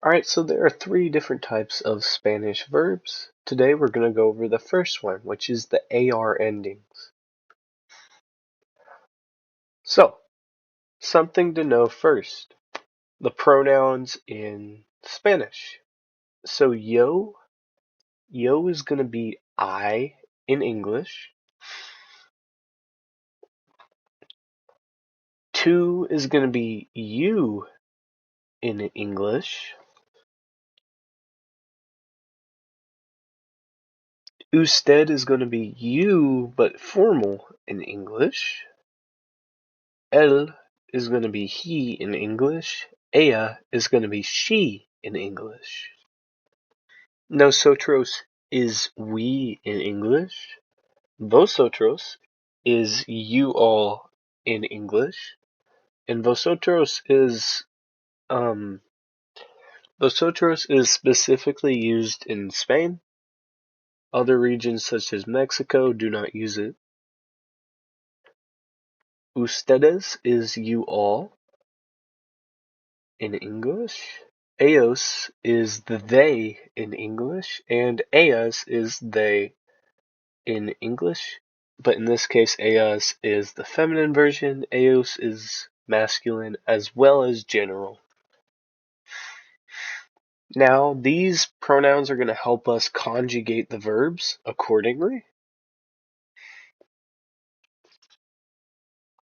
Alright, so there are three different types of Spanish verbs. Today we're going to go over the first one, which is the AR endings. So, something to know first, the pronouns in Spanish. So yo is going to be I in English. Tú is going to be you in English. Usted is going to be you, but formal in English. Él is going to be he in English. Ella is going to be she in English. Nosotros is we in English. Vosotros is you all in English. And vosotros is specifically used in Spain. Other regions such as Mexico do not use it. Ustedes is you all in English. Ellos is the they in English, and ellas is they in English. But in this case, ellas is the feminine version, ellos is masculine, as well as general. Now, these pronouns are going to help us conjugate the verbs accordingly.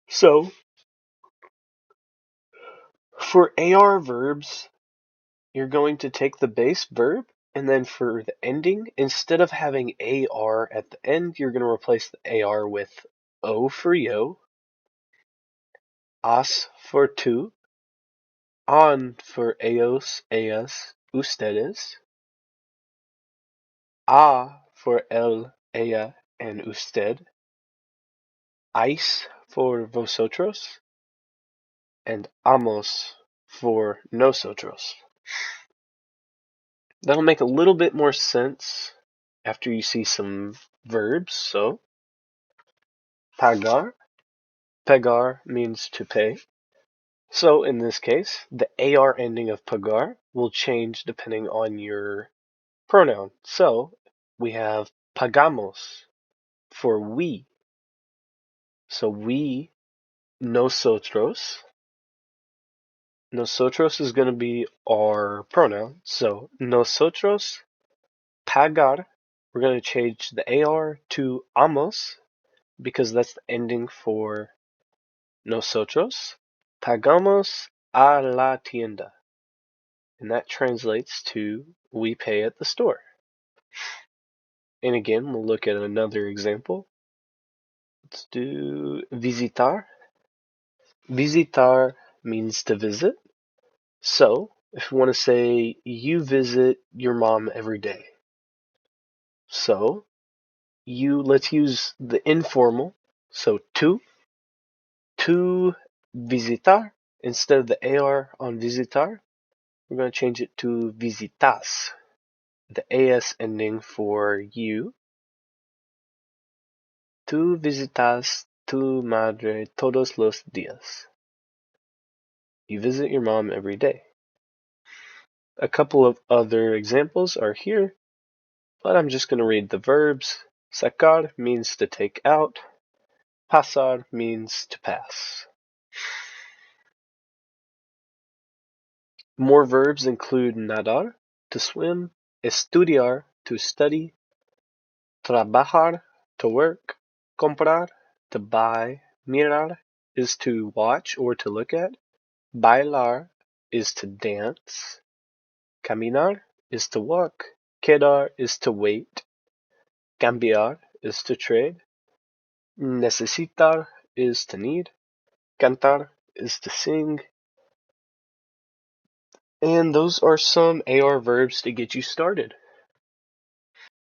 So, for AR verbs, you're going to take the base verb, and then for the ending, instead of having AR at the end, you're going to replace the AR with O for yo, as for tú, on for ellos, ellas, ustedes, a for él, ella, and usted, ais for vosotros, and amos for nosotros. That'll make a little bit more sense after you see some verbs. So, pagar. Pagar means to pay. So in this case, the AR ending of pagar will change depending on your pronoun. So we have pagamos for we. So we, nosotros. Nosotros is going to be our pronoun. So nosotros pagar. We're going to change the AR to amos because that's the ending for nosotros. Pagamos a la tienda. And that translates to we pay at the store. And again, we'll look at another example. Let's do visitar. Visitar means to visit. So, if we want to say you visit your mom every day. So, let's use the informal. So, tú visitar. Instead of the AR on visitar, we're going to change it to visitas. The AS ending for you. Tú visitas tu madre todos los días. You visit your mom every day. A couple of other examples are here, but I'm just going to read the verbs. Sacar means to take out. Pasar means to pass. More verbs include nadar, to swim, estudiar, to study, trabajar, to work, comprar, to buy, mirar is to watch or to look at, bailar is to dance, caminar is to walk, quedar is to wait, cambiar is to trade, necesitar is to need, cantar is to sing. And those are some AR verbs to get you started.